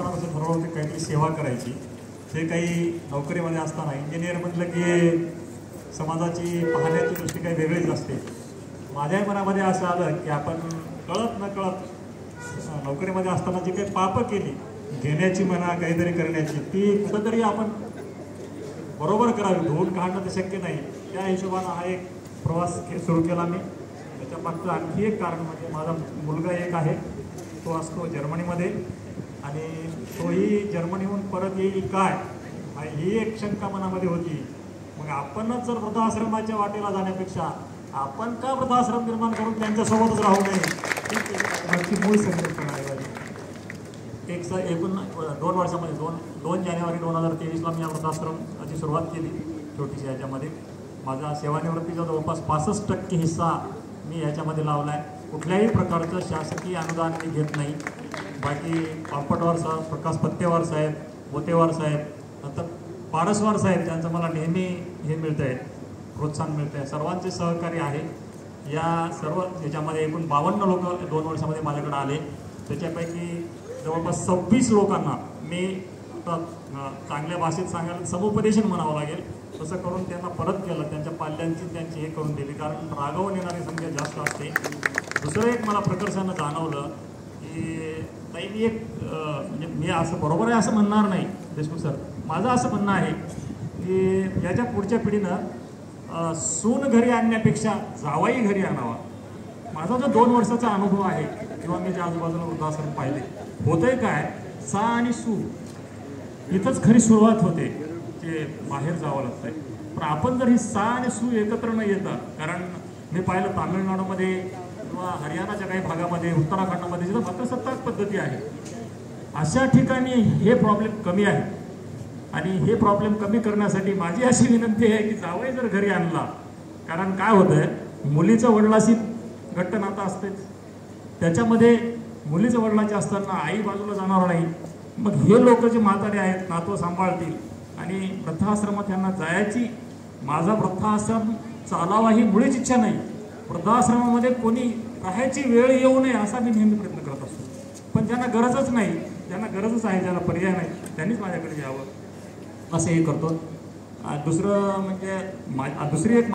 मनात असं ठरवलं होतं काहीतरी सेवा करायची. ते काही नोकरीमध्ये असताना इंजिनियर म्हटलं की समाजाची पाहण्याची दृष्टी काही वेगळीच असते. माझ्याही मनामध्ये असं आलं की आपण कळत न कळत नोकरीमध्ये असताना जी काही पापं केली, घेण्याची म्हणा काहीतरी करण्याची, ती कुठंतरी आपण बरोबर करावी. धुवून काढणं तर शक्य नाही. त्या हिशोबानं हा एक प्रवास सुरू केला मी. त्याच्यामागचं आणखी एक कारण म्हणजे माझा मुलगा एक आहे, तो असतो जर्मनीमध्ये आणि तोही जर्मनीहून परत येईल काय ही एक शंका मनामध्ये होती. मग आपणच जर वृद्धाश्रमाच्या वाटेला जाण्यापेक्षा आपण का वृद्धाश्रम निर्माण करून त्यांच्यासोबतच राहू नये, मूळ संकल्पना आहे. एकूण 2 वर्षामध्ये 2 जानेवारी 2023ला मी या वृद्धाश्रमाची सुरुवात केली छोटीशी. याच्यामध्ये माझा सेवानिवृत्तीचा जवळपास 65% हिस्सा मी याच्यामध्ये लावला आहे. कुठल्याही प्रकारचं शासकीय अनुदान मी घेत नाही. बाकी पापटवार साहेब, प्रकाश पत्तेवार साहेब, बोतेवार साहेब, नंतर पारसवार साहेब, त्यांचं मला नेहमी हे मिळतं आहे, प्रोत्साहन मिळतं आहे. सर्वांचे सहकार्य आहे. या सर्व याच्यामध्ये एकूण 52 लोक 2 वर्षामध्ये माझ्याकडे आले. त्याच्यापैकी जवळपास 26 लोकांना मी चांगल्या भाषेत सांगायला समुपदेशन म्हणावं लागेल तसं करून त्यांना परत केलं. त्यांच्या पाल्यांची त्यांची हे करून दिली, कारण रागावून येणारी संख्या जास्त असते. दुसरं एक मला प्रकर्षानं जाणवलं की ताई एक म्हणजे मी असं बरोबर आहे असं म्हणणार नाही देशमुख सर, माझं असं म्हणणं आहे की याच्या पुढच्या पिढीनं सून घरी आणण्यापेक्षा जावाई घरी आणावा. माझा जो 2 वर्षाचा अनुभव आहे किंवा मी ज्या आजूबाजूला वृद्धाश्रम पाहिले, होतंय काय, सा आणि सू इथंच खरी सुरुवात होते, जे बाहेर जावं लागतंय. पण आपण जर ही सा आणि सू एकत्र न येता, कारण मी पाहिलं तामिळनाडूमध्ये किंवा हरियाणाच्या काही भागामध्ये, उत्तराखंडमध्ये जिथं मातृसत्ताक पद्धती आहे, अशा ठिकाणी हे प्रॉब्लेम कमी आहे. आणि हे प्रॉब्लेम कमी करण्यासाठी माझी अशी विनंती आहे की जावई जर घरी आणला, कारण काय होतंय, मुलीचं वडिलाशी घट्ट नातं असतेच, त्याच्यामध्ये मुलीचं वडिलांचे असताना आई बाजूला जाणार नाही. मग हे लोक जे म्हातारे आहेत नातवं सांभाळतील आणि वृद्धाश्रमात यांना जायची, माझा वृद्धाश्रम चालावा ही मुळीच इच्छा नाही. वृद्धाश्रमामध्ये कोणी राहायची वेळ येऊ नये असा मी नेहमी प्रयत्न करत असतो. पण ज्यांना गरजच नाही, ज्यांना गरजच आहे, ज्यांना पर्याय नाही, त्यांनीच माझ्याकडे यावं असं हे करतो. दुसरं म्हणजे दुसरी एक